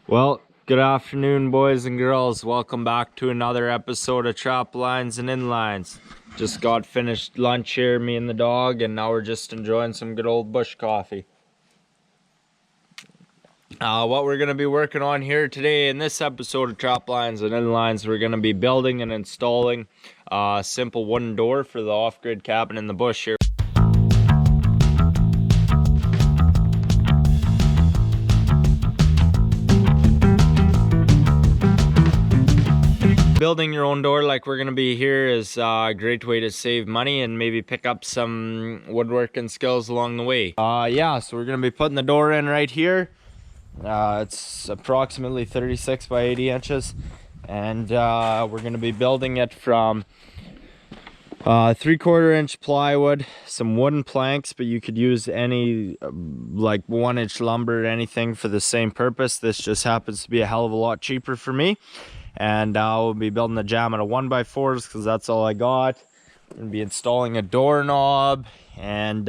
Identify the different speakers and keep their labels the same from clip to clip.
Speaker 1: Well, good afternoon, boys and girls. Welcome back to another episode of Trap Lines and Inlines. Just got finished lunch here, me and the dog, and now we're just enjoying some good old bush coffee. What we're going to be working on here today in this episode of Trap Lines and Inlines, we're going to be building and installing a simple wooden door for the off-grid cabin in the bush here. Building your own door like we're going to be here is a great way to save money and maybe pick up some woodworking skills along the way. So we're going to be putting the door in right here. It's approximately 36 by 80 inches, and we're going to be building it from 3/4 inch plywood, some wooden planks, but you could use any like 1 inch lumber or anything for the same purpose. This just happens to be a hell of a lot cheaper for me. And we'll be building the jam out of 1x4s because that's all I got. I'm gonna be installing a doorknob and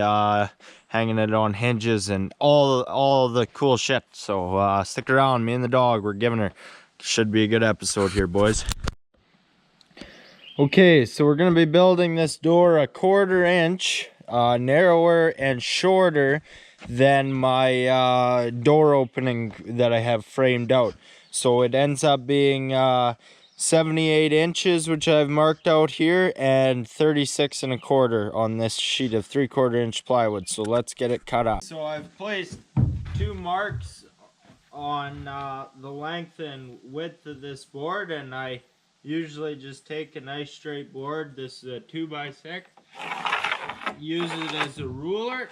Speaker 1: hanging it on hinges and all the cool shit. So stick around, me and the dog, we're giving her. Should be a good episode here, boys. Okay, so we're gonna be building this door 1/4 inch narrower and shorter than my door opening that I have framed out. So it ends up being 78 inches, which I've marked out here, and 36 1/4 on this sheet of 3/4 inch plywood. So let's get it cut up. So I've placed 2 marks on the length and width of this board, and I usually just take a nice straight board. This is a 2x6. Use it as a ruler.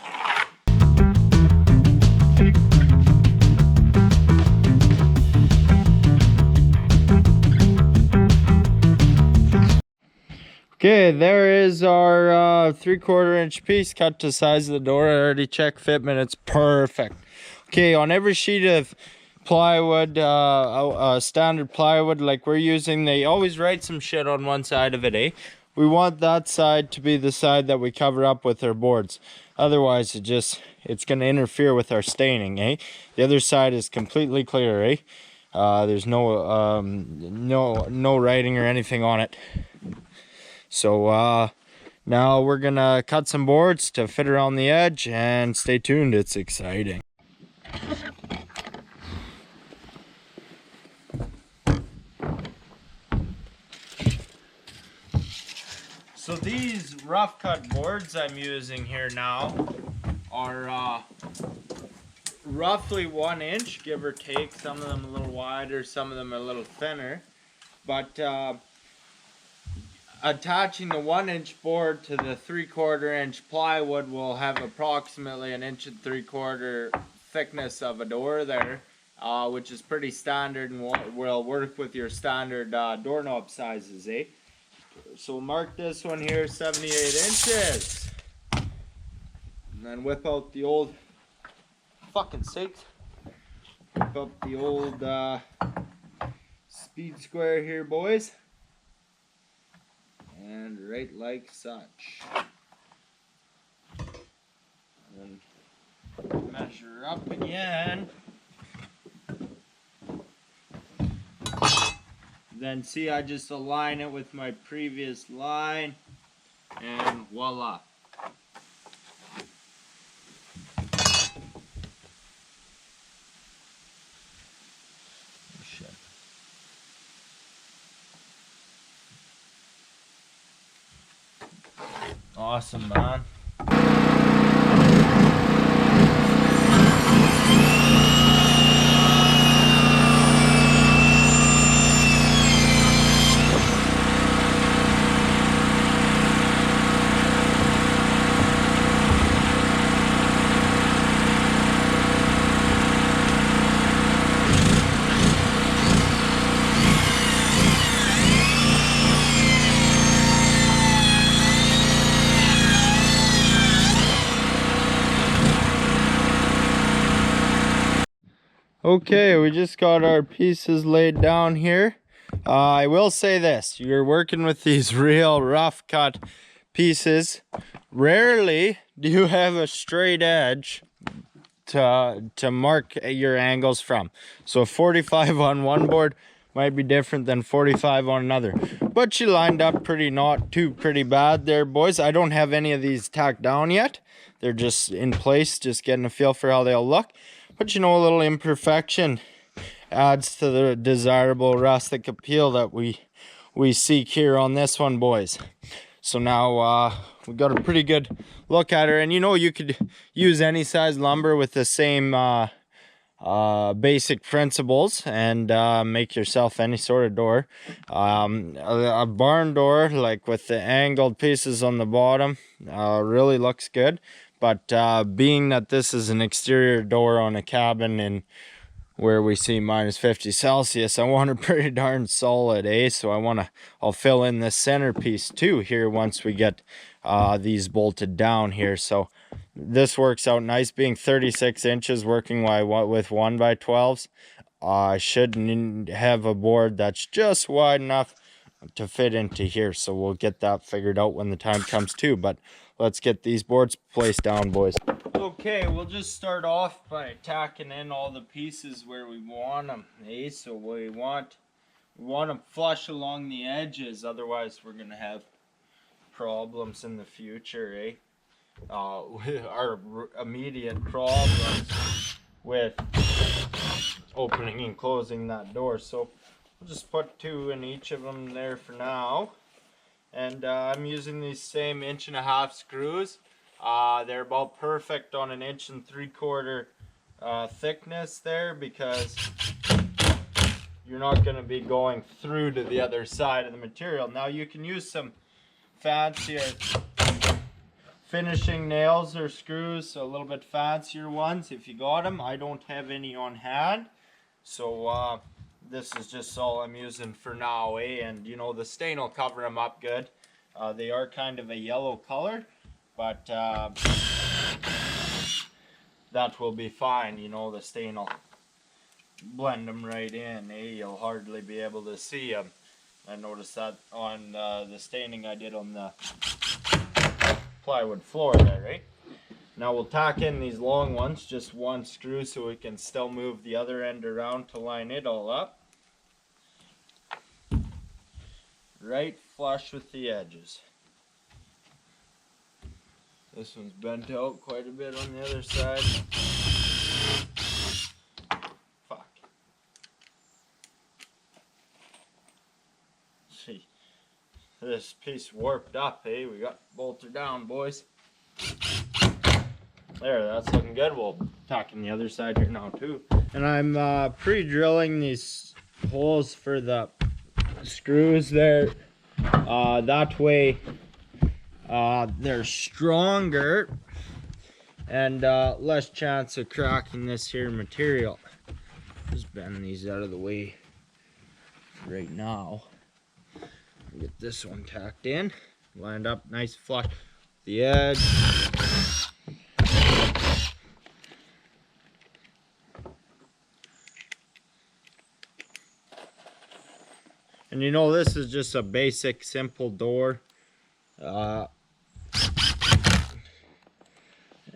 Speaker 1: Okay, there is our 3/4 inch piece cut to the size of the door. I already checked fitment, it's perfect. Okay, on every sheet of plywood, standard plywood like we're using, they always write some shit on one side of it, eh? We want that side to be the side that we cover up with our boards. Otherwise, it's gonna interfere with our staining, eh? The other side is completely clear, eh? There's no writing or anything on it. So now we're gonna cut some boards to fit around the edge, and stay tuned, it's exciting. So these rough cut boards I'm using here now are roughly 1 inch, give or take. Some of them a little wider, some of them a little thinner, but attaching the 1 inch board to the 3/4 inch plywood will have approximately 1 3/4 inch thickness of a door there, which is pretty standard and will work with your standard doorknob sizes, eh? So we'll mark this one here 78 inches, and then whip out the old fucking sakes. Whip up the old speed square here, boys. And right like such. And then measure up again. Then see, I just align it with my previous line, and voila. Awesome, man. Okay, we just got our pieces laid down here. I will say this, you're working with these real rough cut pieces. Rarely do you have a straight edge to mark your angles from. So 45 on one board might be different than 45 on another. But she lined up pretty bad there, boys. I don't have any of these tacked down yet. They're just in place, just getting a feel for how they'll look. But you know, a little imperfection adds to the desirable rustic appeal that we seek here on this one, boys. So now we got a pretty good look at her, and you know, you could use any size lumber with the same basic principles and make yourself any sort of door. A barn door, like with the angled pieces on the bottom, really looks good. But being that this is an exterior door on a cabin in where we see minus 50 Celsius, I want it pretty darn solid, so I'll fill in this centerpiece too here once we get these bolted down here. So this works out nice, being 36 inches, working with 1x12s. I should have a board that's just wide enough to fit into here, so we'll get that figured out when the time comes too. But let's get these boards placed down, boys. Okay, we'll just start off by tacking in all the pieces where we want them, so we want them flush along the edges, otherwise we're gonna have problems in the future, our immediate problems with opening and closing that door. So we'll just put 2 in each of them there for now. And I'm using these same 1.5-inch screws. They're about perfect on 1 3/4 inch thickness there, because you're not going to be going through to the other side of the material. Now you can use some fancier finishing nails or screws, a little bit fancier ones if you got them. I don't have any on hand, so this is just all I'm using for now, and you know, the stain will cover them up good. They are kind of a yellow color, but that will be fine. You know, the stain will blend them right in, you'll hardly be able to see them. I noticed that on the staining I did on the plywood floor there, right? Now we'll tack in these long ones, just 1 screw, so we can still move the other end around to line it all up. Right flush with the edges. This one's bent out quite a bit on the other side. Fuck. See, this piece warped up, we got bolted down, boys. There, that's looking good. We'll tack in the other side here now too. And I'm pre-drilling these holes for the screws there. That way they're stronger and less chance of cracking this here material. Just bend these out of the way right now. Get this one tacked in, lined up nice flush with the edge. And you know, this is just a basic, simple door.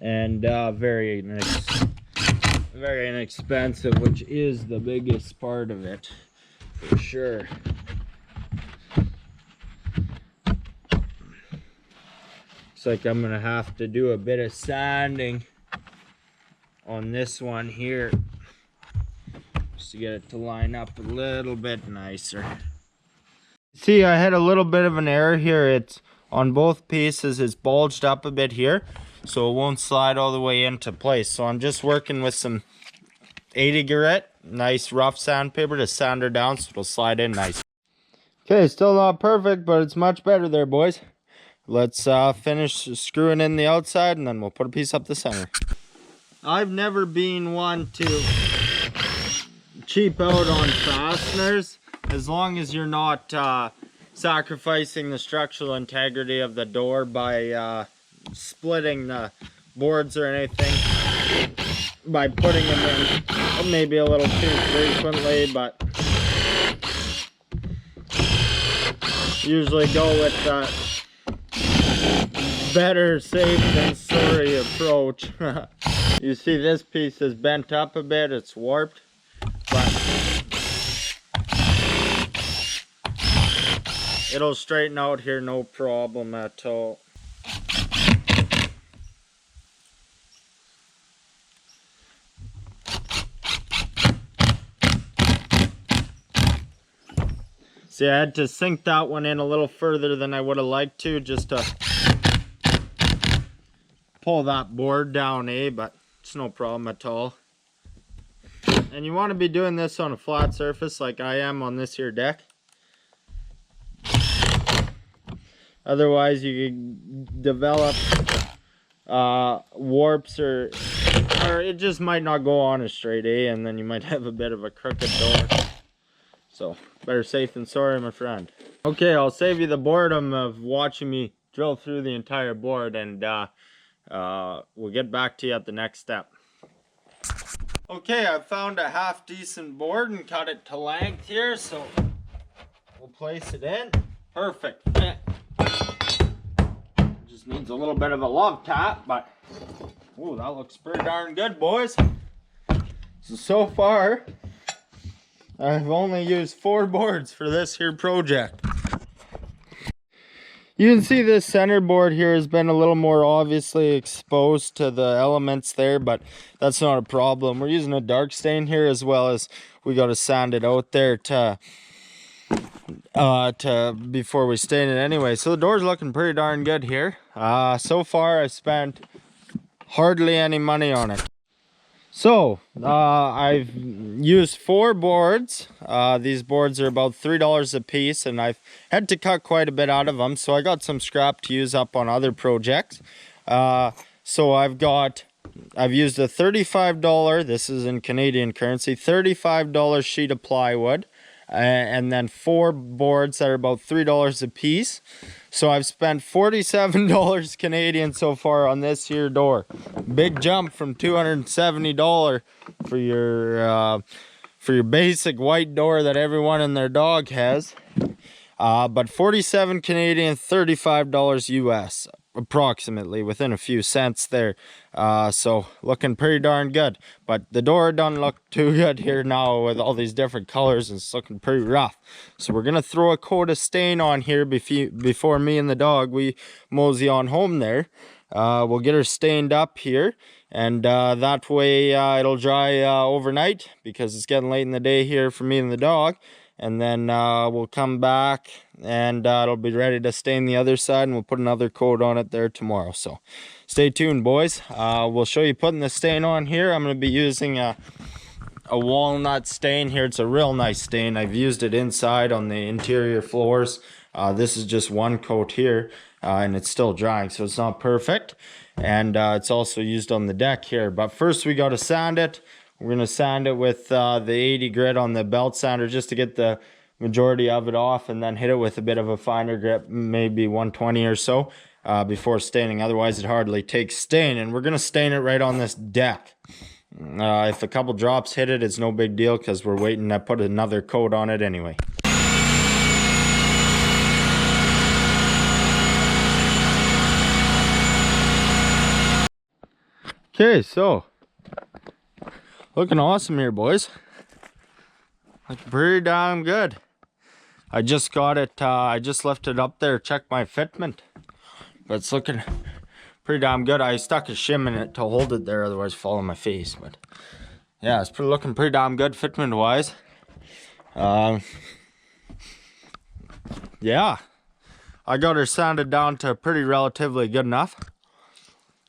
Speaker 1: And very inexpensive, which is the biggest part of it, for sure. Looks like I'm gonna have to do a bit of sanding on this one here, just to get it to line up a little bit nicer. See, I had a little bit of an error here. It's on both pieces, it's bulged up a bit here, so it won't slide all the way into place. So I'm just working with some 80 grit, nice rough sandpaper to sand her down so it'll slide in nice. Okay, still not perfect, but it's much better there, boys. Let's finish screwing in the outside, and then we'll put a piece up the center. I've never been one to cheap out on fasteners, as long as you're not sacrificing the structural integrity of the door by splitting the boards or anything by putting them in maybe a little too frequently, but usually go with the better safe than sorry approach. You see this piece is bent up a bit, it's warped, but it'll straighten out here, no problem at all. See, I had to sink that one in a little further than I would have liked to, just to pull that board down, but it's no problem at all. And you want to be doing this on a flat surface like I am on this here deck. Otherwise you could develop warps or it just might not go on a straight, and then you might have a bit of a crooked door. So, better safe than sorry, my friend. Okay, I'll save you the boredom of watching me drill through the entire board, and we'll get back to you at the next step. Okay, I found a half decent board and cut it to length here, so we'll place it in. Perfect fit. Just needs a little bit of a love tap, but ooh, that looks pretty darn good, boys. So far, I've only used 4 boards for this here project. You can see this center board here has been a little more obviously exposed to the elements there, but that's not a problem. We're using a dark stain here, as well as we got to sand it out there to before we stain it anyway. So the door's looking pretty darn good here. So far I spent hardly any money on it. So, I've used 4 boards. These boards are about $3 a piece, and I've had to cut quite a bit out of them, so I got some scrap to use up on other projects. So I've used a $35, this is in Canadian currency, $35 sheet of plywood, and then 4 boards that are about $3 a piece. So I've spent $47 Canadian so far on this here door. Big jump from $270 for your basic white door that everyone and their dog has. But 47 Canadian, $35 US, approximately, within a few cents there. So looking pretty darn good. But the door doesn't look too good here now with all these different colors, and it's looking pretty rough. So we're gonna throw a coat of stain on here before me and the dog we mosey on home there. We'll get her stained up here, and that way it'll dry overnight, because it's getting late in the day here for me and the dog. And then we'll come back, and it'll be ready to stain the other side, and we'll put another coat on it there tomorrow. So stay tuned, boys. We'll show you putting the stain on here. I'm going to be using a walnut stain here. It's a real nice stain. I've used it inside on the interior floors. This is just one coat here, and it's still drying, so it's not perfect. And it's also used on the deck here. But first we got to sand it. We're going to sand it with the 80 grit on the belt sander, just to get the majority of it off, and then hit it with a bit of a finer grip, maybe 120 or so, before staining. Otherwise it hardly takes stain. And we're going to stain it right on this deck. If a couple drops hit it, it's no big deal, because we're waiting to put another coat on it anyway. Okay, so looking awesome here, boys. Looking pretty damn good. I just got it, I just left it up there, checked my fitment. But it's looking pretty damn good. I stuck a shim in it to hold it there, otherwise it'd fall on my face. But yeah, it's looking pretty damn good fitment wise. Yeah, I got her sanded down to pretty relatively good enough.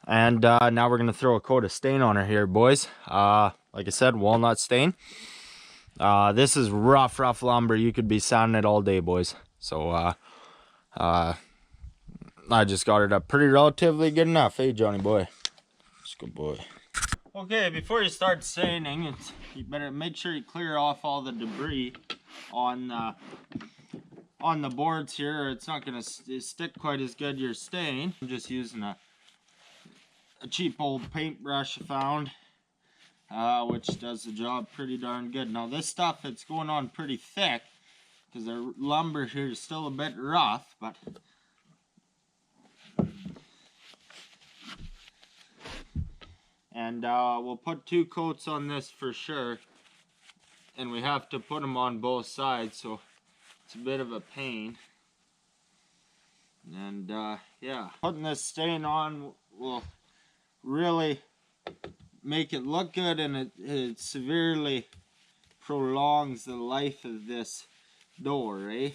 Speaker 1: And now we're going to throw a coat of stain on her here, boys. Like I said, walnut stain. This is rough lumber. You could be sanding it all day, boys. So I just got it up pretty relatively good enough. Hey, Johnny boy. That's a good boy. Okay, before you start staining, you better make sure you clear off all the debris on the boards here, or it's not going to stick quite as good your stain. I'm just using a cheap old paintbrush I found, which does the job pretty darn good. Now this stuff, it's going on pretty thick, because the lumber here is still a bit rough, but And we'll put 2 coats on this for sure. And we have to put them on both sides, so it's a bit of a pain. And yeah, putting this stain on will really make it look good, and it severely prolongs the life of this door, eh?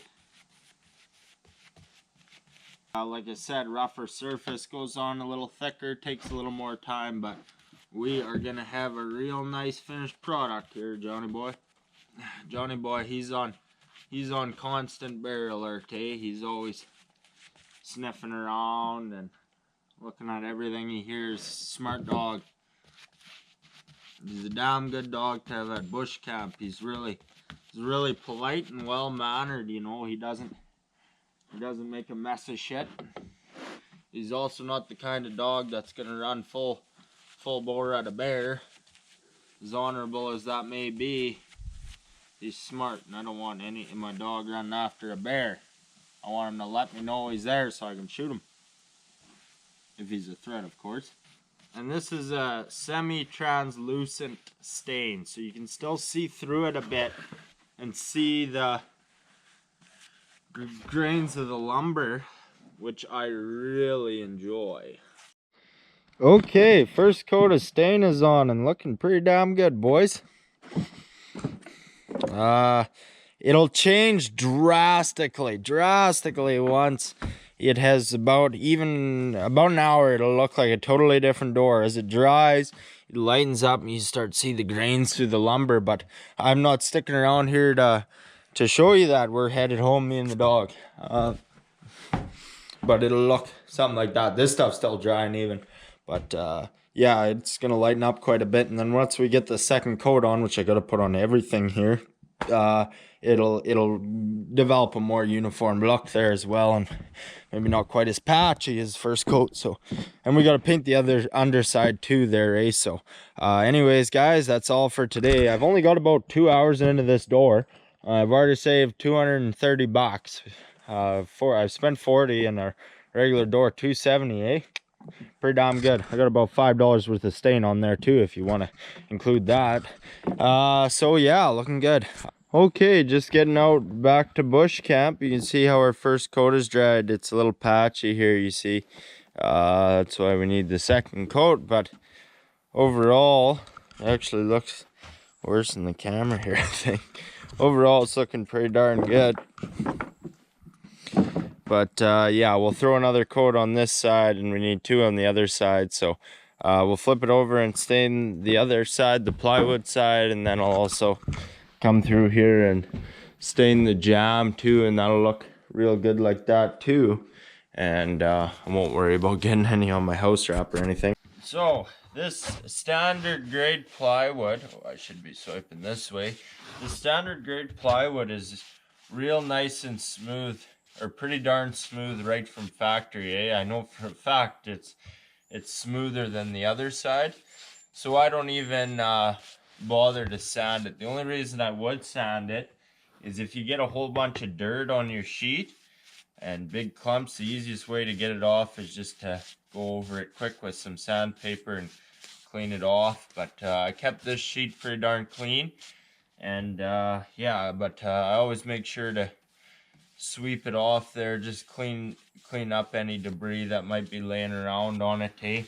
Speaker 1: Like I said, rougher surface goes on a little thicker, takes a little more time, but we are gonna have a real nice finished product here, Johnny boy. Johnny boy, he's on constant bear alert, eh? He's always sniffing around and looking at everything he hears. Smart dog. He's a damn good dog to have at bush camp. He's really polite and well mannered, you know. He doesn't make a mess of shit. He's also not the kind of dog that's gonna run full bore at a bear. As honorable as that may be, he's smart, and I don't want any of my dog running after a bear. I want him to let me know he's there so I can shoot him. If he's a threat, of course. And this is a semi-translucent stain, so you can still see through it a bit and see the grains of the lumber, which I really enjoy. Okay, first coat of stain is on and looking pretty damn good, boys. It'll change drastically once it has about an hour. It'll look like a totally different door. As it dries, it lightens up and you start to see the grains through the lumber. But I'm not sticking around here to show you that. We're headed home, me and the dog. But it'll look something like that. This stuff's still dry and even, but yeah, it's gonna lighten up quite a bit. And then once we get the second coat on, which I gotta put on everything here, it'll develop a more uniform look there as well, and maybe not quite as patchy as first coat. So, and we got to paint the other underside too there, eh? So anyways guys, that's all for today. I've only got about 2 hours into this door. I've already saved 230 bucks. I've spent 40 in a regular door, 270, eh? Pretty damn good. I got about $5 worth of stain on there too, if you want to include that. So yeah, looking good. Okay, just getting out back to bush camp. You can see how our first coat is dried. It's a little patchy here, you see. That's why we need the second coat, but overall it actually looks worse in the camera here, I think. Overall it's looking pretty darn good. But yeah, we'll throw another coat on this side, and we need 2 on the other side. So we'll flip it over and stain the other side, the plywood side, and then I'll also come through here and stain the jamb too, and that'll look real good like that too. And I won't worry about getting any on my house wrap or anything. So this standard grade plywood, oh, I should be swiping this way. The standard grade plywood is real nice and smooth, or pretty darn smooth right from factory, eh? I know for a fact it's smoother than the other side, so I don't even bother to sand it. The only reason I would sand it is if you get a whole bunch of dirt on your sheet and big clumps, the easiest way to get it off is just to go over it quick with some sandpaper and clean it off. But I kept this sheet pretty darn clean, and yeah, but I always make sure to sweep it off there, just clean up any debris that might be laying around on it, eh?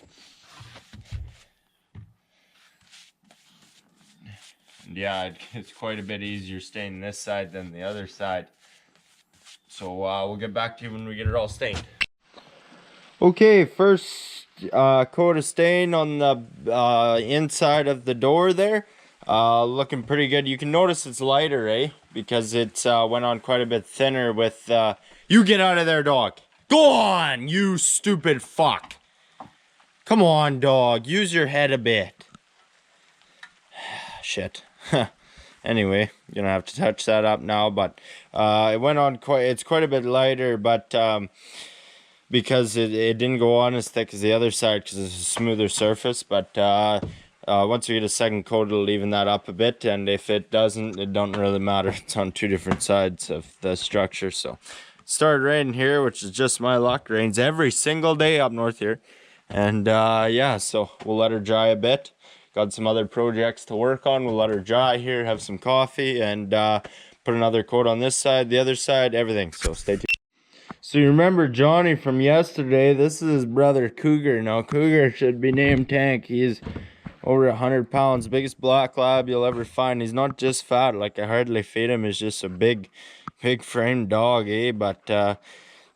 Speaker 1: And yeah, it's quite a bit easier staining this side than the other side. So we'll get back to you when we get it all stained. Okay, first coat of stain on the inside of the door there. Looking pretty good. You can notice it's lighter, eh? Because it's went on quite a bit thinner with you get out of there, dog. Go on, you stupid fuck. Come on, dog. Use your head a bit. Shit. Anyway, gonna have to touch that up now, but it went on it's quite a bit lighter, but because it didn't go on as thick as the other side because it's a smoother surface. But once we get a second coat, it'll even that up a bit, and if it doesn't, it don't really matter. It's on 2 different sides of the structure. So it started raining here, which is just my luck. Rains every single day up north here. And yeah, so we'll let her dry a bit. Got some other projects to work on. We'll let her dry here, have some coffee, and put another coat on this side, the other side, everything. So stay tuned. So you remember Johnny from yesterday? This is his brother Cougar. Now Cougar should be named Tank. He's over 100 pounds, biggest black lab you'll ever find. He's not just fat, like I hardly feed him. He's just a big framed dog, eh? But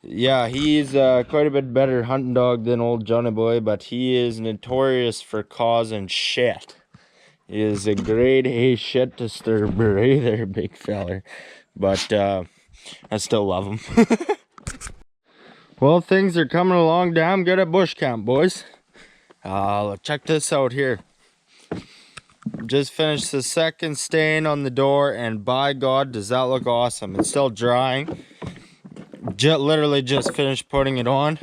Speaker 1: yeah, he's quite a bit better hunting dog than old Johnny Boy, but he is notorious for causing shit. He is a grade A shit disturber, eh there, big feller. But I still love him. Well, things are coming along damn good at bush camp, boys. Check this out here. Just finished the second stain on the door, and by God, does that look awesome. It's still drying. Literally just finished putting it on.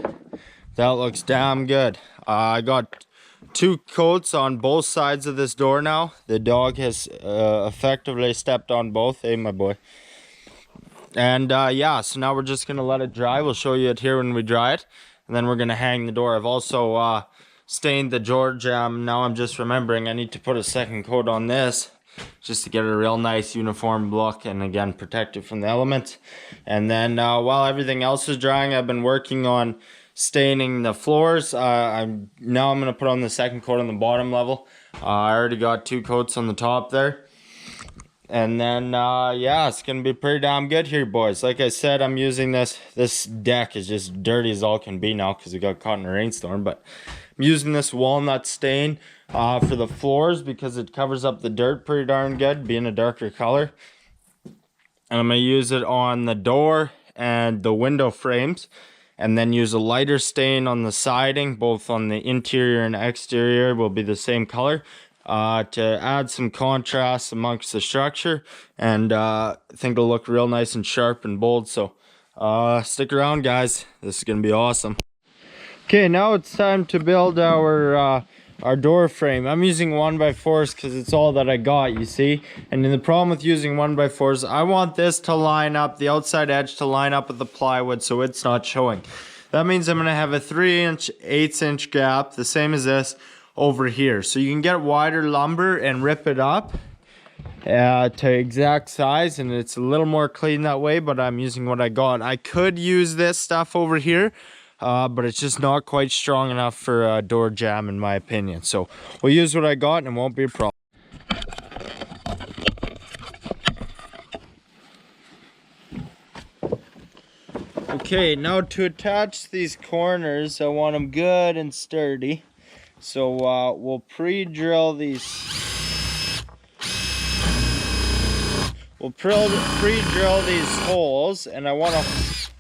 Speaker 1: That looks damn good. I got 2 coats on both sides of this door now. The dog has effectively stepped on both, eh my boy. And yeah, so now we're just gonna let it dry. We'll show you it here when we dry it, and then we're gonna hang the door. I've also stained the door jamb. Now I'm just remembering I need to put a second coat on this just to get a real nice uniform look, and again protect it from the elements. And then while everything else is drying, I've been working on staining the floors. I'm gonna put on the second coat on the bottom level. I already got 2 coats on the top there. And then yeah, it's gonna be pretty damn good here, boys. Like I said, I'm using this deck is just dirty as all can be now because we got caught in a rainstorm, but I'm using this walnut stain for the floors because it covers up the dirt pretty darn good, being a darker color. And I'm gonna use it on the door and the window frames, and then use a lighter stain on the siding. Both on the interior and exterior will be the same color, to add some contrast amongst the structure, and I think it'll look real nice and sharp and bold. So stick around, guys, this is gonna be awesome. Okay, now it's time to build our door frame. I'm using 1x4s because it's all that I got, you see. And the problem with using 1x4s, I want this to line up, the outside edge to line up with the plywood so it's not showing. That means I'm gonna have a 3-inch, 1/8-inch gap, the same as this, over here. So you can get wider lumber and rip it up to exact size, and it's a little more clean that way, but I'm using what I got. I could use this stuff over here, but it's just not quite strong enough for a door jamb in my opinion. So we'll use what I got and it won't be a problem. Okay, now to attach these corners, I want them good and sturdy. So we'll pre-drill these. We'll pre-drill these holes, and I want to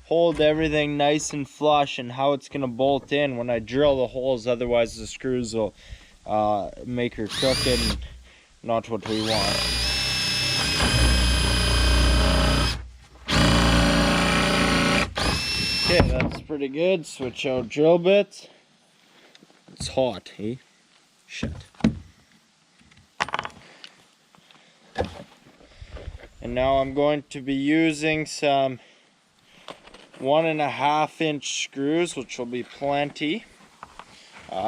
Speaker 1: hold everything nice and flush and how it's gonna bolt in when I drill the holes. Otherwise, the screws will make her crooked, and not what we want. Okay, that's pretty good. Switch out drill bits. It's hot, hey? Shit. And now I'm going to be using some 1.5-inch screws, which will be plenty.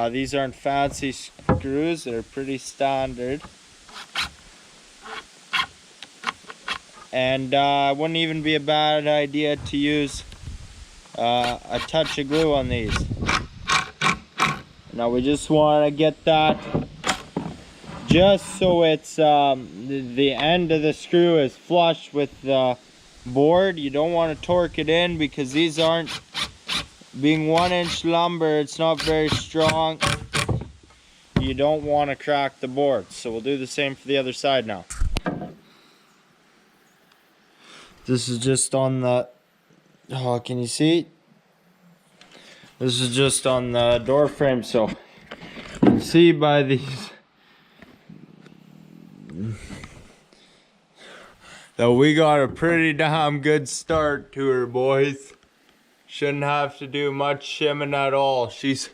Speaker 1: These aren't fancy screws, they're pretty standard. And it wouldn't even be a bad idea to use a touch of glue on these. Now we just want to get that just so it's the end of the screw is flush with the board. You don't want to torque it in because these aren't, being 1-inch lumber, it's not very strong. You don't want to crack the board. So we'll do the same for the other side now. This is just on the, oh, can you see? This is just on the door frame, so you can see by these that we got a pretty damn good start to her, boys. Shouldn't have to do much shimming at all. She's,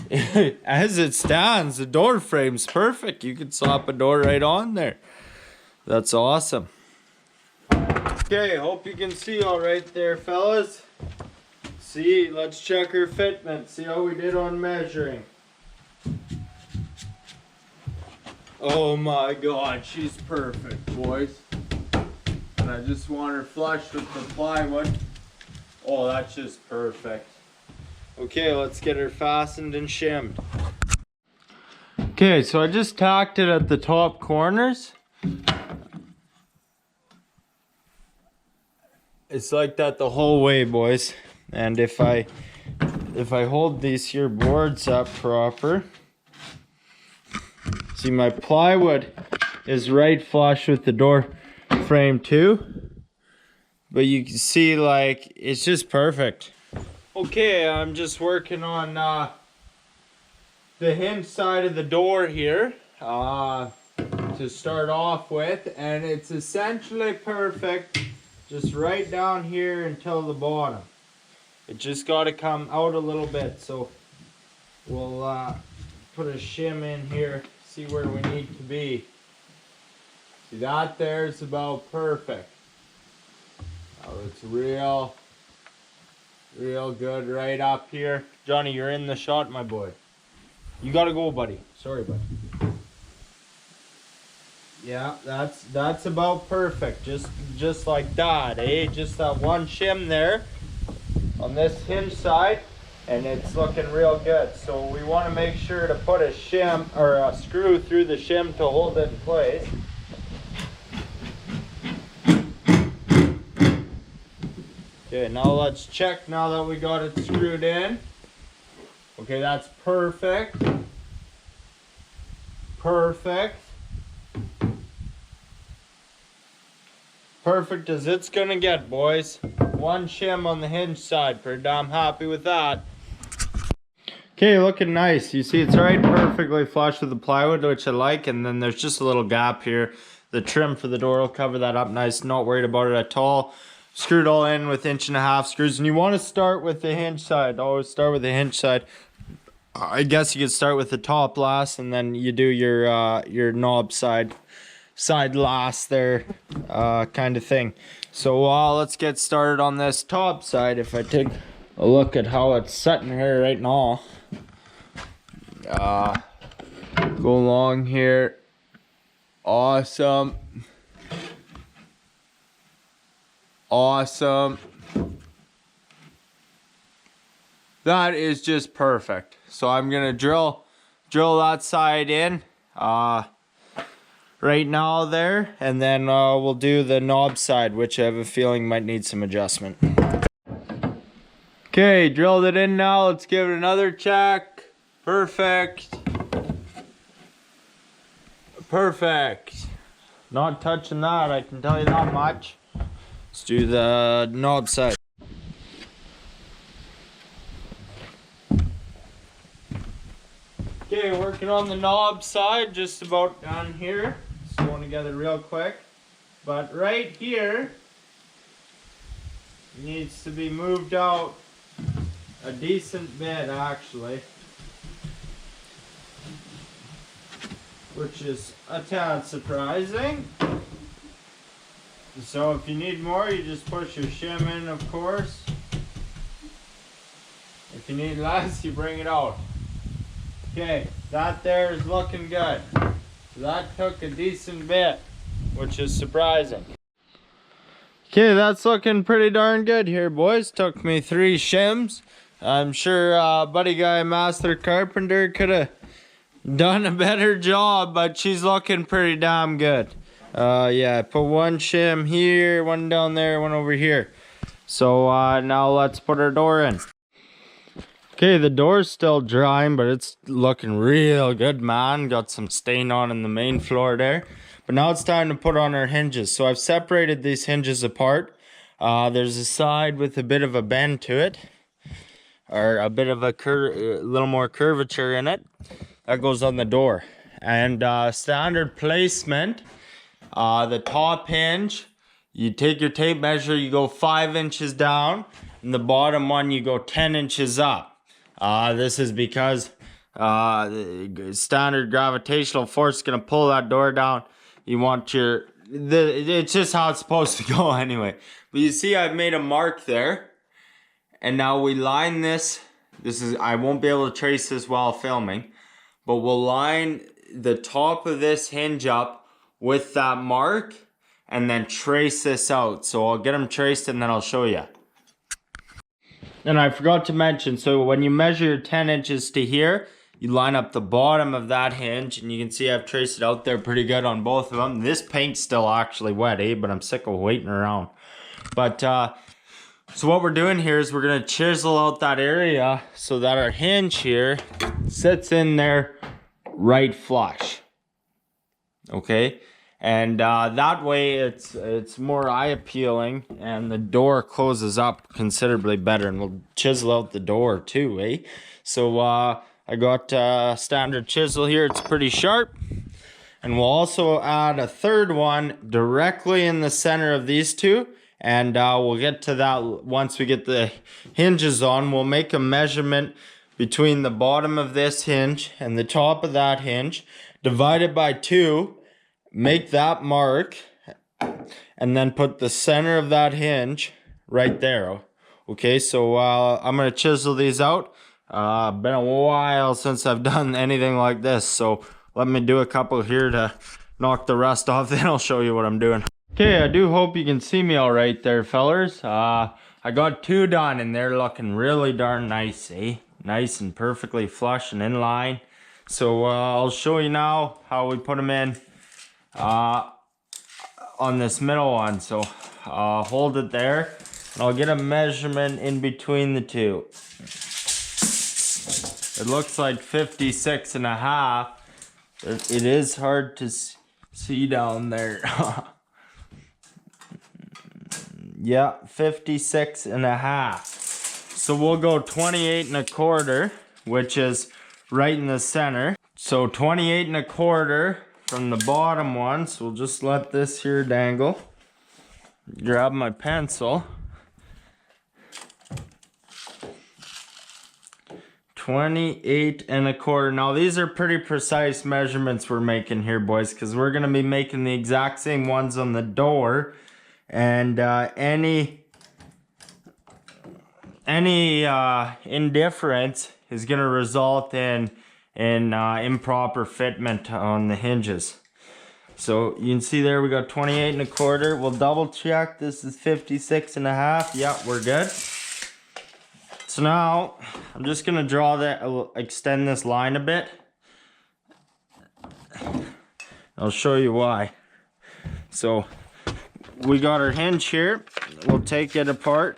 Speaker 1: as it stands, the door frame's perfect. You can slap a door right on there. That's awesome. Okay, hope you can see all right there, fellas. see, let's check her fitment. See how we did on measuring. Oh my God, she's perfect, boys. And I just want her flush with the plywood. Oh, that's just perfect. Okay, let's get her fastened and shimmed. Okay, so I just tacked it at the top corners. It's like that the whole way, boys. And if I hold these here boards up proper, see, my plywood is right flush with the door frame too. But you can see, like, it's just perfect. Okay, I'm just working on the hinge side of the door here to start off with, and it's essentially perfect, just right down here until the bottom. It just got to come out a little bit, so we'll put a shim in here, see where we need to be. See, that there's about perfect. Oh, it's real good right up here. Johnny, you're in the shot, my boy. You gotta go, buddy. Sorry, buddy. Yeah, that's about perfect. Just like that, eh? Just that one shim there on this hinge side, and it's looking real good. So we want to make sure to put a shim or a screw through the shim to hold it in place. Okay, now let's check now that we got it screwed in. Okay, that's perfect. Perfect. Perfect as it's gonna get, boys. One shim on the hinge side. Pretty damn happy with that. Okay, looking nice. You see it's right perfectly flush with the plywood, which I like, and then there's just a little gap here. The trim for the door will cover that up nice. Not worried about it at all. Screwed all in with 1.5 inch screws, and you want to start with the hinge side. Always start with the hinge side. I guess you could start with the top last, and then you do your knob side last there, kind of thing. So let's get started on this top side. If I take a look at how it's sitting here right now, go along here. Awesome. Awesome. That is just perfect. So I'm gonna drill that side in right now there, and then we'll do the knob side, which I have a feeling might need some adjustment. Okay, drilled it in now. Let's give it another check. Perfect. Perfect. Not touching that, I can tell you that much. Let's do the knob side. Okay, working on the knob side, just about down here. It's going together real quick. But right here needs to be moved out a decent bit, actually. Which is a tad surprising. So if you need more, you just push your shim in, of course. If you need less, you bring it out. Okay, that there is looking good. So that took a decent bit, which is surprising. Okay, that's looking pretty darn good here, boys. Took me 3 shims. I'm sure buddy guy Master Carpenter could have done a better job, but she's looking pretty damn good. Yeah, I put 1 shim here, 1 down there, 1 over here. So now let's put our door in. Okay, the door's still drying, but it's looking real good, man. Got some stain on in the main floor there. But now it's time to put on our hinges. So I've separated these hinges apart. There's a side with a bit of a bend to it, or a bit of a little more curvature in it. That goes on the door. And standard placement, the top hinge, you take your tape measure, you go 5 inches down, and the bottom one you go 10 inches up. This is because the standard gravitational force is going to pull that door down. You want it's just how it's supposed to go anyway. But you see I've made a mark there. And now we line this. I won't be able to trace this while filming, but we'll line the top of this hinge up with that mark and then trace this out. So I'll get them traced and then I'll show you. And I forgot to mention, so when you measure 10 inches to here, you line up the bottom of that hinge, and you can see I've traced it out there pretty good on both of them. This paint's still actually wet, but I'm sick of waiting around. But so what we're doing here is we're gonna chisel out that area so that our hinge here sits in there right flush. Okay, and that way it's more eye appealing, and the door closes up considerably better. And we'll chisel out the door too, So I got a standard chisel here. It's pretty sharp, and we'll also add a third one directly in the center of these two. And we'll get to that once we get the hinges on. We'll make a measurement between the bottom of this hinge and the top of that hinge, divide it by 2, make that mark, and then put the center of that hinge right there. Okay, so I'm gonna chisel these out. Been a while since I've done anything like this, so let me do a couple here to knock the rust off, then I'll show you what I'm doing. Okay, I do hope you can see me all right there, fellers. I got 2 done and they're looking really darn nice, Nice and perfectly flush and in line. So I'll show you now how we put them in on this middle one. So hold it there and I'll get a measurement in between the two. It looks like 56.5. It is hard to see down there. Yeah, 56.5. So we'll go 28.25, which is right in the center. So 28.25 from the bottom one. So we'll just let this here dangle. Grab my pencil. 28.25. Now these are pretty precise measurements we're making here, boys, because we're gonna be making the exact same ones on the door. And any indifference is going to result in improper fitment on the hinges. So you can see there we got 28.25. We'll double check. This is 56.5. Yeah, we're good. So now I'm just going to draw that, extend this line a bit. I'll show you why. So we got our hinge here. We'll take it apart.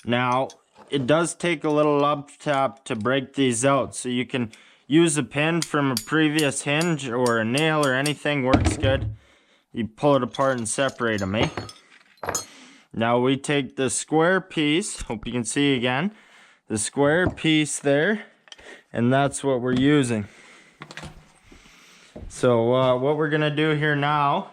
Speaker 1: Now, it does take a little love tap to break these out. So you can use a pin from a previous hinge or a nail or anything, works good. You pull it apart and separate them, Now we take the square piece, hope you can see again, the square piece there, and that's what we're using. So what we're gonna do here now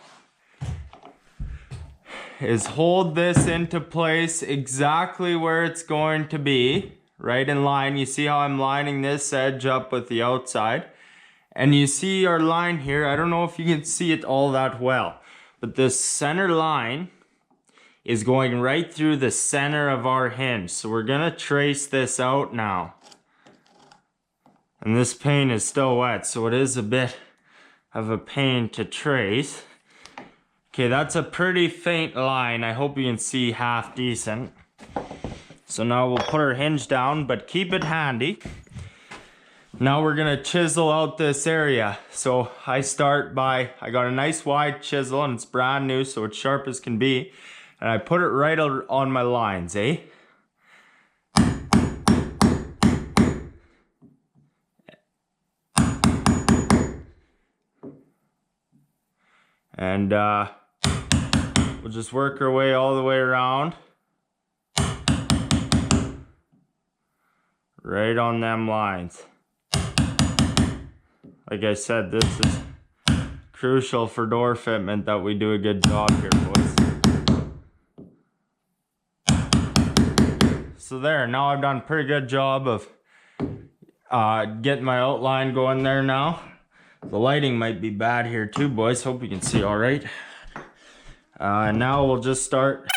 Speaker 1: is hold this into place exactly where it's going to be, right in line. You see how I'm lining this edge up with the outside, and you see our line here. I don't know if you can see it all that well, but this center line is going right through the center of our hinge. So we're gonna trace this out now. And this paint is still wet, so it is a bit of a pain to trace. Okay, that's a pretty faint line. I hope you can see half decent. So now we'll put our hinge down, but keep it handy. Now we're gonna chisel out this area. So I got a nice wide chisel and it's brand new, so it's sharp as can be. And I put it right on my lines, And we'll just work our way all the way around. Right on them lines. Like I said, this is crucial for door fitment that we do a good job here, boys. So there, now I've done a pretty good job of getting my outline going there now. The lighting might be bad here too, boys. Hope you can see all right. Now we'll just start.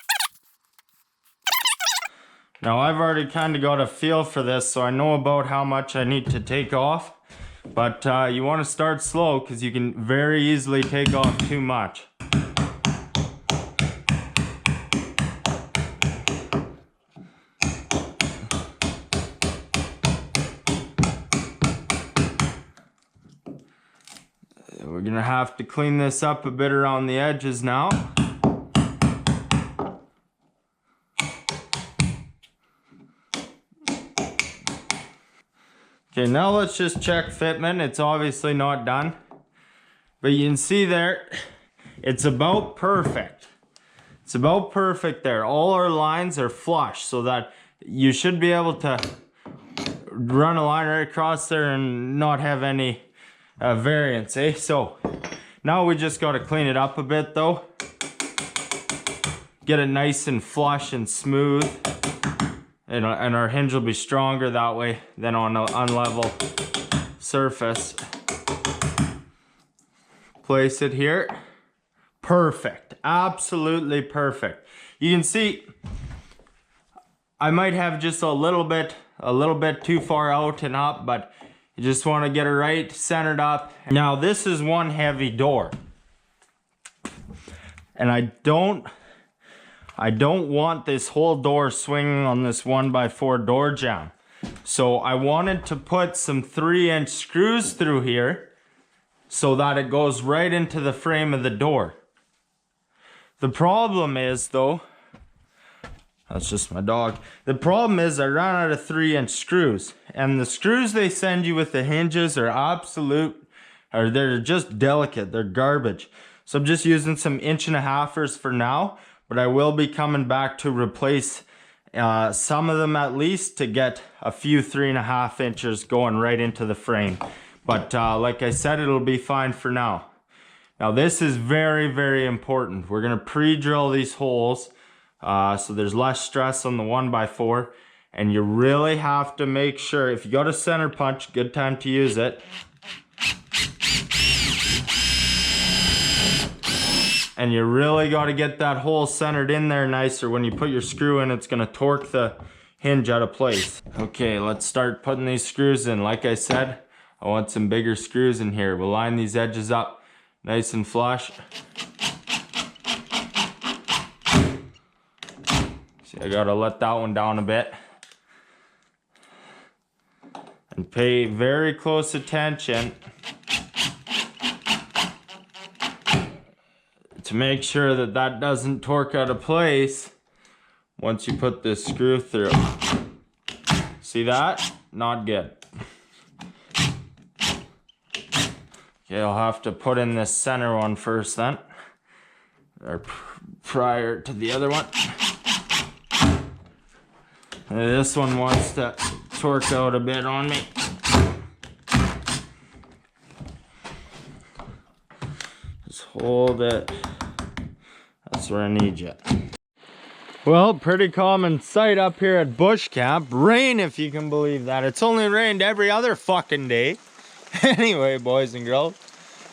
Speaker 1: Now I've already kind of got a feel for this, so I know about how much I need to take off. But you want to start slow because you can very easily take off too much. We're gonna have to clean this up a bit around the edges now. Okay, now let's just check fitment. It's obviously not done, but you can see there, it's about perfect. It's about perfect there. All our lines are flush so that you should be able to run a line right across there and not have any variance, eh? So now we just got to clean it up a bit though. Get it nice and flush and smooth. And our hinge will be stronger that way than on an unlevel surface. Place it here. Perfect. Absolutely perfect. You can see I might have just a little bit too far out and up, but you just want to get it right centered up. Now this is one heavy door. And I don't want this whole door swinging on this 1x4 door jamb. So I wanted to put some 3-inch screws through here so that it goes right into the frame of the door. The problem is though, that's just my dog. The problem is I ran out of 3-inch screws, and the screws they send you with the hinges are they're just delicate, they're garbage. So I'm just using some 1.5-inchers for now. But I will be coming back to replace some of them at least to get a few 3.5 inches going right into the frame. But like I said, it'll be fine for now. Now this is very, very important. We're gonna pre-drill these holes so there's less stress on the 1x4. And you really have to make sure, if you got a center punch, good time to use it. And you really got to get that hole centered in there nice, or when you put your screw in, it's going to torque the hinge out of place. Okay, let's start putting these screws in. Like I said, I want some bigger screws in here. We'll line these edges up nice and flush. See, I got to let that one down a bit. And pay very close attention to make sure that that doesn't torque out of place once you put this screw through. See that? Not good. Okay, I'll have to put in this center one first then, or prior to the other one. And this one wants to torque out a bit on me. Just hold it. That's where I need you. Well, pretty common sight up here at bush camp. Rain, if you can believe that. It's only rained every other fucking day. Anyway, boys and girls,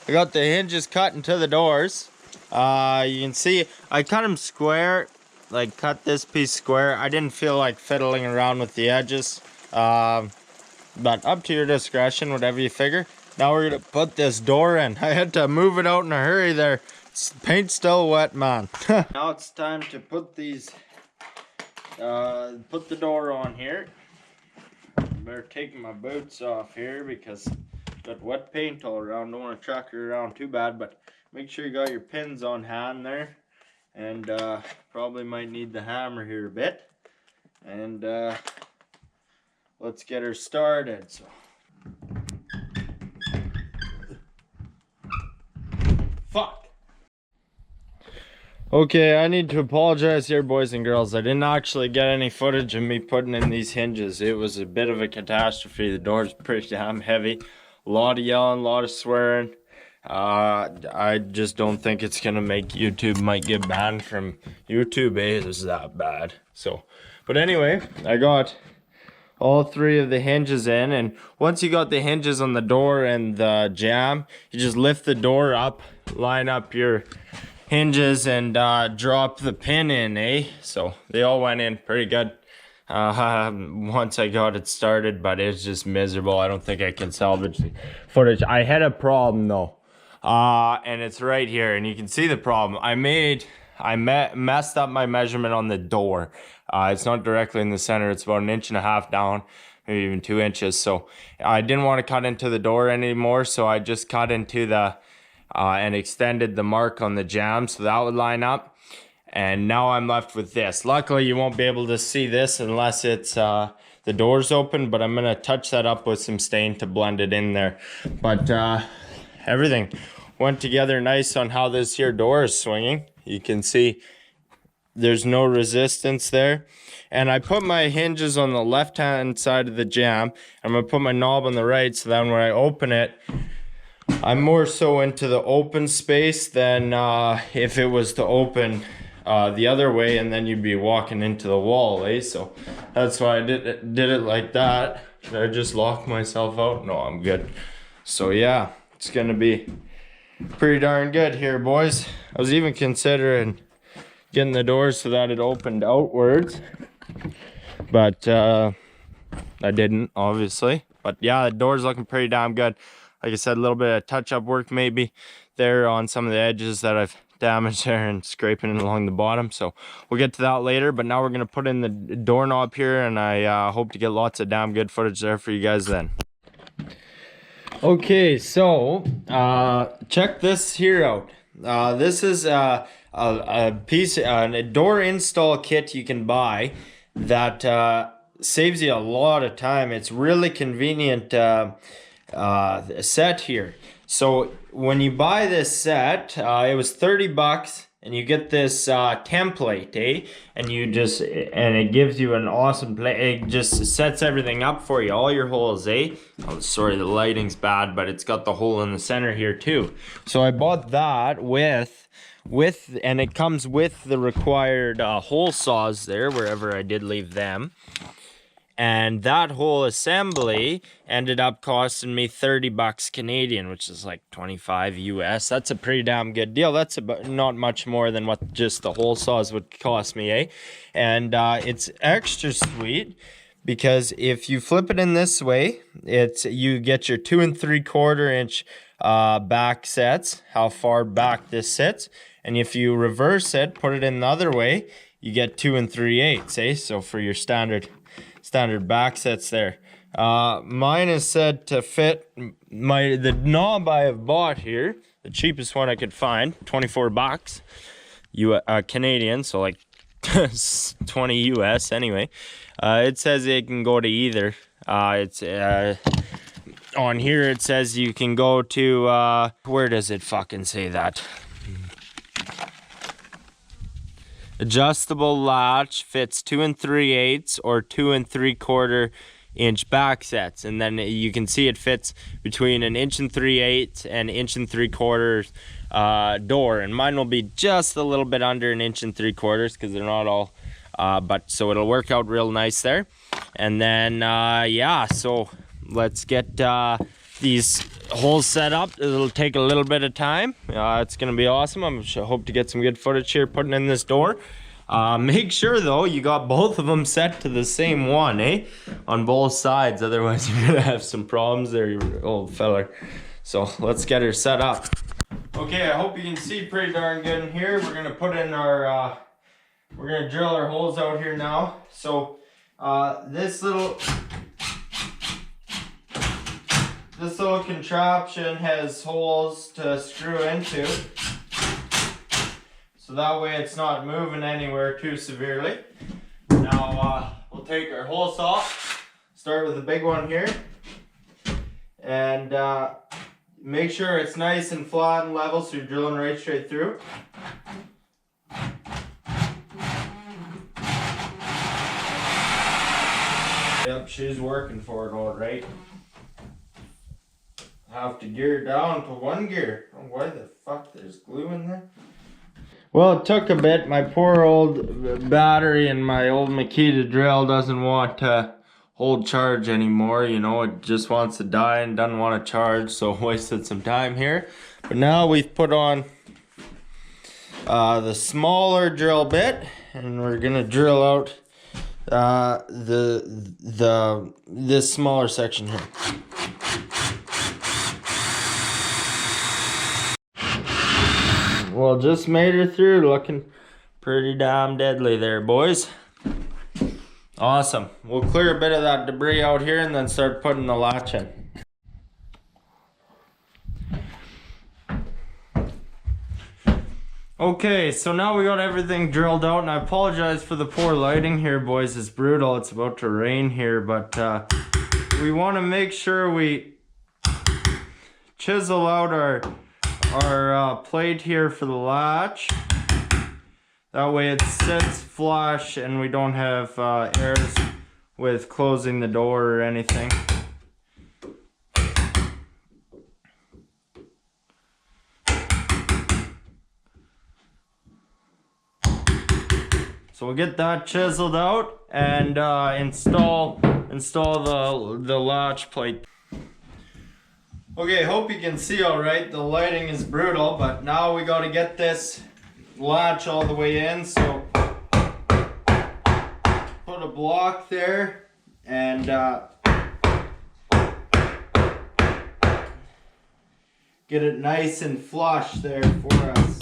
Speaker 1: I got the hinges cut into the doors. You can see I cut them square, like cut this piece square. I didn't feel like fiddling around with the edges. But up to your discretion, whatever you figure. Now we're gonna put this door in. I had to move it out in a hurry there. Paint's still wet, man. Now it's time to put these, put the door on here. Better take my boots off here because got wet paint all around. Don't want to track it around too bad, but make sure you got your pins on hand there. And probably might need the hammer here a bit. And let's get her started. So. Fuck. Okay, I need to apologize here, boys and girls. I didn't actually get any footage of me putting in these hinges. It was a bit of a catastrophe. The door's pretty damn heavy. A lot of yelling, a lot of swearing. I just don't think it's gonna make YouTube. Might get banned from YouTube. It was that bad. So, but anyway, I got all three of the hinges in. And once you got the hinges on the door and the jamb, you just lift the door up, line up your hinges, and drop the pin in, so they all went in pretty good once I got it started, but it's just miserable. I don't think I can salvage the footage. I had a problem though, and it's right here, and you can see the problem. I messed up my measurement on the door. It's not directly in the center. It's about 1.5 inches down, maybe even 2 inches. So I didn't want to cut into the door anymore, so I just cut into the and extended the mark on the jamb so that would line up. And now I'm left with this. Luckily, you won't be able to see this unless it's the door's open, but I'm gonna touch that up with some stain to blend it in there. But everything went together nice on how this here door is swinging. You can see there's no resistance there. And I put my hinges on the left-hand side of the jamb. I'm gonna put my knob on the right, so then when I open it, I'm more so into the open space than if it was to open the other way, and then you'd be walking into the wall, so that's why I did it like that. Did I just lock myself out? No, I'm good. So yeah, it's gonna be pretty darn good here, boys. I was even considering getting the doors so that it opened outwards, but I didn't, obviously. But yeah, the door's looking pretty damn good. Like I said, a little bit of touch-up work maybe there on some of the edges that I've damaged there and scraping it along the bottom. So we'll get to that later, but now we're going to put in the doorknob here, and I hope to get lots of damn good footage there for you guys then. Okay, so check this here out. This is a door install kit you can buy that saves you a lot of time. It's really convenient set here. So when you buy this set, it was 30 bucks, and you get this template, and it gives you an awesome play. It just sets everything up for you, all your holes, Oh, sorry, the lighting's bad, but it's got the hole in the center here too. So I bought that and it comes with the required hole saws there, wherever I did leave them. And that whole assembly ended up costing me 30 bucks Canadian, which is like 25 US. That's a pretty damn good deal. That's about not much more than what just the hole saws would cost me, And it's extra sweet because if you flip it in this way, you get your 2 3/4 inch back sets, how far back this sits. And if you reverse it, put it in the other way, you get 2 3/8, So for your standard back sets there. Mine is said to fit the knob I have bought here, the cheapest one I could find, 24 bucks Canadian, so like 20 US anyway. It says it can go to either. It's on here it says you can go to where does it fucking say that? Adjustable latch, fits 2 3/8 or 2 3/4 inch back sets, and then you can see it fits between 1 3/8 and 1 3/4 door, and mine will be just a little bit under 1 3/4 because they're not all but so it'll work out real nice there. And then yeah, so let's get these holes set up. It'll take a little bit of time. It's gonna be awesome. I hope to get some good footage here putting in this door. Make sure though you got both of them set to the same one, on both sides, otherwise you're gonna have some problems there, you old feller. So let's get her set up. Okay, I hope you can see pretty darn good in here. We're gonna put in our we're gonna drill our holes out here now. So this little contraption has holes to screw into, so that way it's not moving anywhere too severely. Now we'll take our hole saw, start with the big one here, and make sure it's nice and flat and level so you're drilling right straight through. Yep, she's working for it all right. Have to gear down to 1 gear. Oh, why the fuck there's glue in there? Well, it took a bit. My poor old battery and my old Makita drill doesn't want to hold charge anymore. You know, it just wants to die and doesn't want to charge, so wasted some time here. But now we've put on the smaller drill bit, and we're gonna drill out this smaller section here. Well, just made her through, looking pretty damn deadly there, boys. Awesome. We'll clear a bit of that debris out here and then start putting the latch in. Okay, so now we got everything drilled out, and I apologize for the poor lighting here, boys. It's brutal. It's about to rain here, but we want to make sure we chisel out our plate here for the latch. That way it sits flush and we don't have errors with closing the door or anything. So we'll get that chiseled out and install the latch plate. Okay, hope you can see all right. The lighting is brutal, but now we got to get this latch all the way in. So put a block there and get it nice and flush there for us.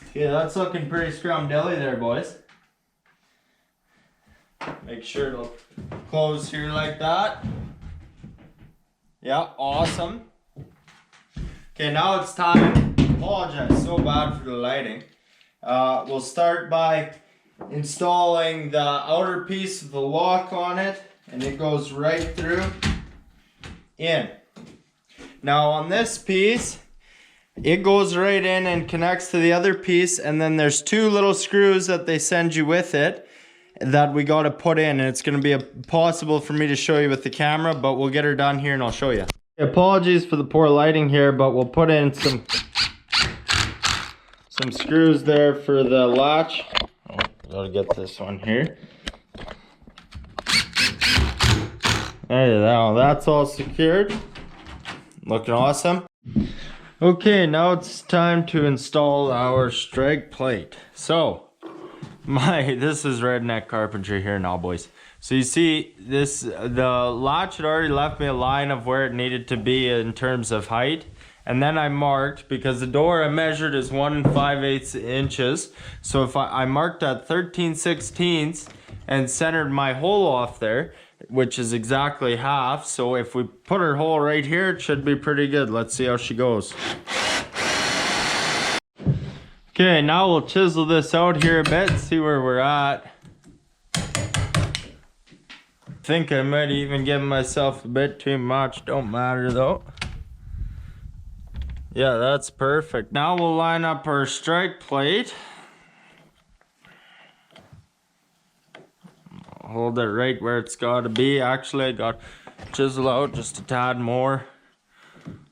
Speaker 1: Okay, that's looking pretty scrum-dilly there, boys. Make sure it'll close here like that. Yeah, awesome. Okay, now it's time. Apologize so bad for the lighting. We'll start by installing the outer piece of the lock on it, and it goes right through in. Now on this piece, it goes right in and connects to the other piece, and then there's two little screws that they send you with it that we got to put in, and it's going to be impossible for me to show you with the camera, but we'll get her done here and I'll show you. Apologies for the poor lighting here, but we'll put in some screws there for the latch. Oh, gotta get this one here. There you go, that's all secured. Looking awesome. Okay, now it's time to install our strike plate. So this is redneck carpentry here now, boys. So you see this, the latch had already left me a line of where it needed to be in terms of height, and then I marked, because the door I measured is 1 5/8 inches. So if I marked at 13/16 and centered my hole off there, which is exactly half. So if we put her hole right here, it should be pretty good. Let's see how she goes. Okay, now we'll chisel this out here a bit and see where we're at. I think I might even give myself a bit too much, don't matter though. Yeah, that's perfect. Now we'll line up our strike plate. Hold it right where it's got to be. Actually, I got to chisel out just a tad more.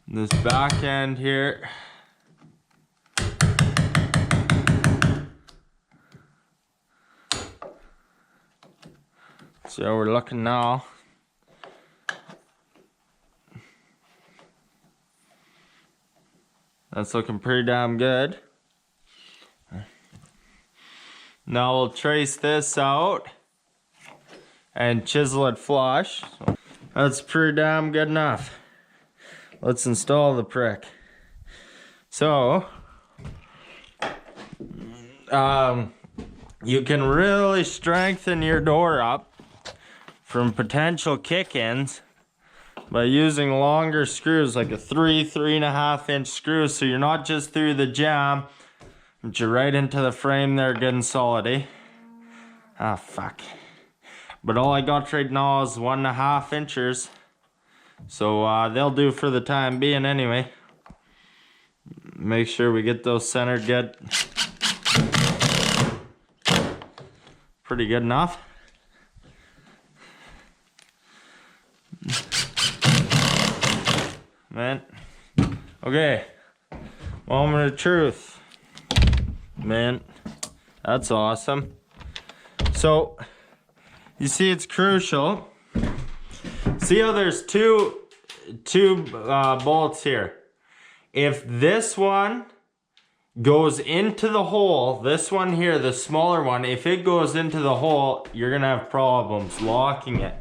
Speaker 1: This back end here. See how we're looking now. That's looking pretty damn good. Now we'll trace this out and chisel it flush. That's pretty damn good enough. Let's install the prick. So, you can really strengthen your door up from potential kick-ins by using longer screws, like a 3.5 inch screw, so you're not just through the jam, but you're right into the frame there, good and solid, eh? Ah, fuck. But all I got right now is 1.5 inches, so they'll do for the time being anyway. Make sure we get those centered good. Pretty good enough. Man, okay, moment of truth, man, that's awesome. So you see, it's crucial see how there's two bolts here. If this one goes into the hole, this one here, the smaller one, if it goes into the hole, you're gonna have problems locking it.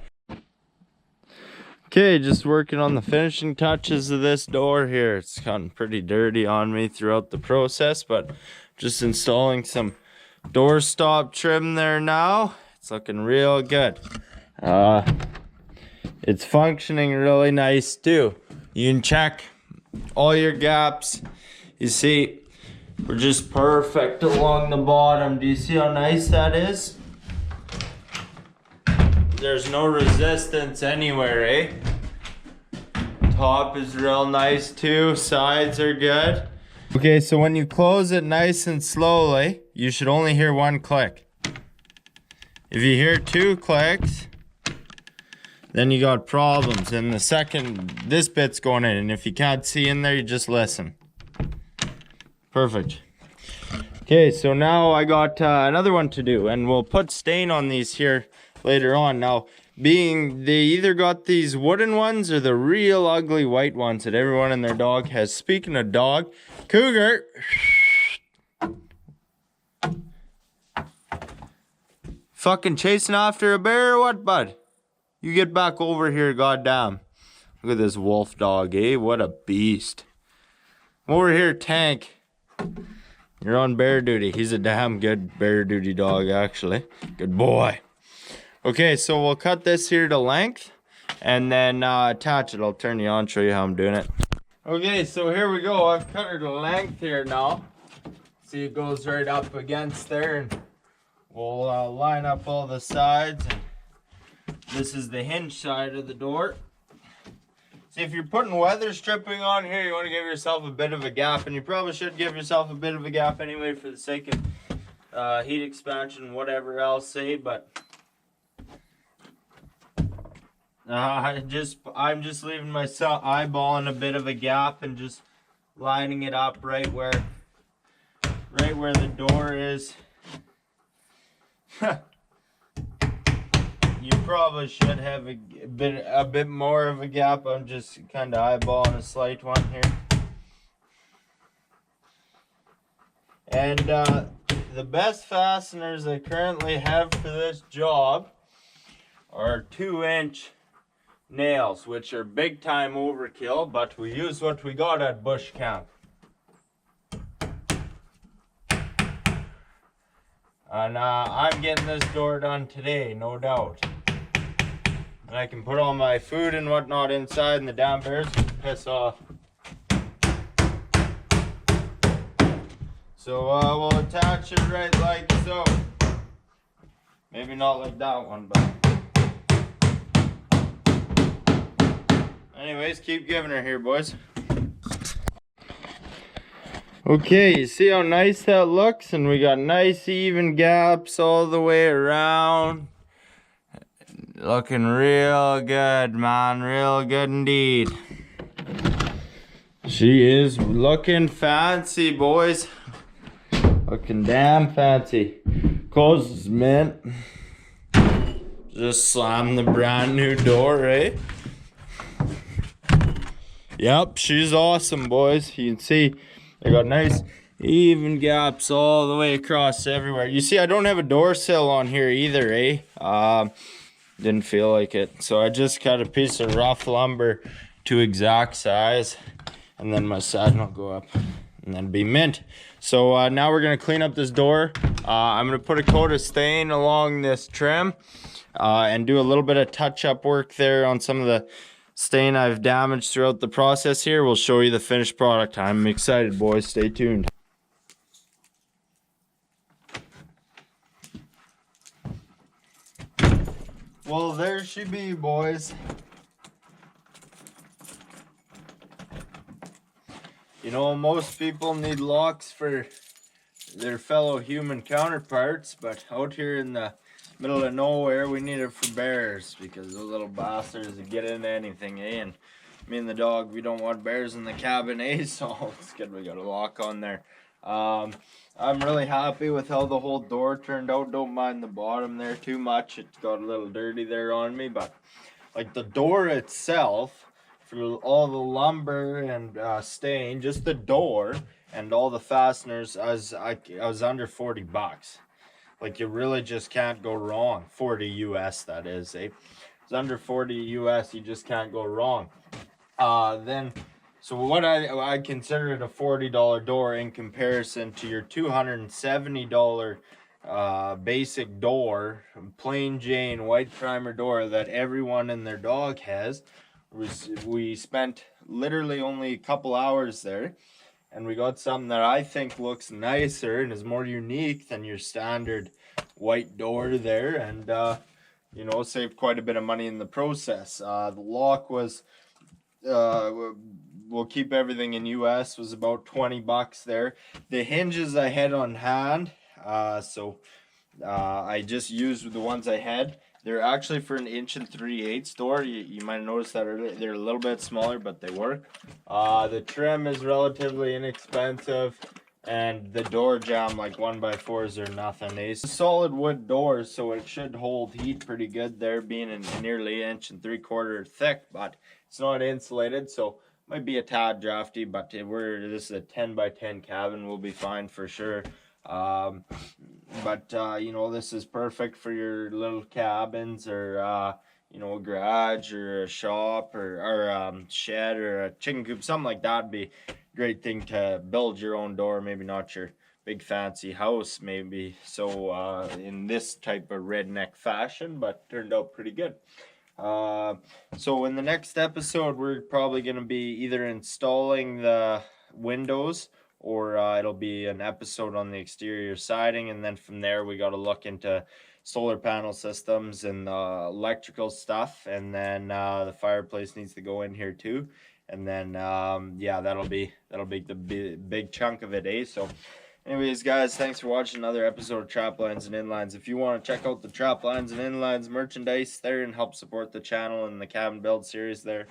Speaker 1: Okay, just working on the finishing touches of this door here. It's gotten pretty dirty on me throughout the process, but just installing some door stop trim there now. It's looking real good. It's functioning really nice too. You can check all your gaps. You see, we're just perfect along the bottom. Do you see how nice that is? There's no resistance anywhere, eh? Top is real nice too. Sides are good. Okay, so when you close it nice and slowly, you should only hear one click. If you hear two clicks, then you got problems. And the second, this bit's going in. And if you can't see in there, you just listen. Perfect. Okay, so now I got another one to do, and we'll put stain on these here later on. Now, being they either got these wooden ones or the real ugly white ones that everyone and their dog has. Speaking of dog, Cougar. Fucking chasing after a bear or what, bud? You get back over here, goddamn. Look at this wolf dog, eh? What a beast. Over here, Tank. You're on bear duty. He's a damn good bear duty dog, actually. Good boy. Okay, so we'll cut this here to length and then attach it. I'll turn you on, show you how I'm doing it. Okay, so here we go. I've cut her to length here now. See, it goes right up against there, and we'll line up all the sides. And this is the hinge side of the door. See, if you're putting weather stripping on here, you want to give yourself a bit of a gap, and you probably should give yourself a bit of a gap anyway for the sake of heat expansion, whatever else, say, but I'm just leaving myself eyeballing a bit of a gap and just lining it up right where the door is. You probably should have a bit more of a gap. I'm just kind of eyeballing a slight one here. And the best fasteners I currently have for this job are 2-inch nails, which are big time overkill, but we use what we got at bush camp. And I'm getting this door done today, no doubt. And I can put all my food and whatnot inside, and the damn bears can piss off. So we'll attach it right like so. Maybe not like that one, but anyways, keep giving her here, boys. Okay, you see how nice that looks? And we got nice even gaps all the way around. Looking real good, man. Real good indeed. She is looking fancy, boys. Looking damn fancy. Closes, mint. Just slam the brand new door, eh? Yep, she's awesome, boys. You can see I got nice even gaps all the way across everywhere. You see, I don't have a door sill on here either, eh? Didn't feel like it. So I just cut a piece of rough lumber to exact size, and then my siding will go up and then be mint. So now we're gonna clean up this door. I'm gonna put a coat of stain along this trim and do a little bit of touch-up work there on some of the stain I've damaged throughout the process here. We'll show you the finished product. I'm excited, boys. Stay tuned. Well, there she be, boys. You know, most people need locks for their fellow human counterparts, but out here in the middle of nowhere, we need it for bears, because those little bastards that get into anything, eh? And me and the dog, we don't want bears in the cabin, eh? So it's good we got a lock on there. I'm really happy with how the whole door turned out. Don't mind the bottom there too much. It got a little dirty there on me, but like the door itself, for all the lumber and stain, just the door and all the fasteners, I was under 40 bucks. Like, you really just can't go wrong. 40 US, that is, eh? It's under 40 US, you just can't go wrong. Then, so what I consider it a $40 door in comparison to your $270 basic door, plain Jane white primer door that everyone and their dog has. We spent literally only a couple hours there, and we got something that I think looks nicer and is more unique than your standard white door there, and you know, saved quite a bit of money in the process. The lock was we'll keep everything in US, was about 20 bucks there. The hinges I had on hand, I just used the ones I had. They're actually for an 1 3/8 door. You might notice that they're a little bit smaller, but they work. The trim is relatively inexpensive, and the door jamb, like 1x4s, are nothing. It's solid wood doors, so it should hold heat pretty good there, being nearly 1 3/4 thick, but it's not insulated, so might be a tad drafty, but this is a 10x10 cabin, we'll be fine for sure. You know, this is perfect for your little cabins, or you know, a garage or a shop, or shed or a chicken coop, something like that would be a great thing to build your own door. Maybe not your big fancy house, maybe so in this type of redneck fashion, but turned out pretty good. So in the next episode, we're probably going to be either installing the windows, or it'll be an episode on the exterior siding, and then from there we got to look into solar panel systems and electrical stuff, and then the fireplace needs to go in here too, and then yeah, that'll be the big chunk of it, eh? So anyways, guys, thanks for watching another episode of Trap Lines and Inlines. If you want to check out the Trap Lines and Inlines merchandise there and help support the channel and the cabin build series there,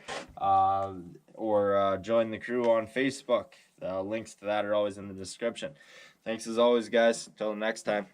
Speaker 1: or join the crew on Facebook, the links to that are always in the description. Thanks as always, guys. Until next time.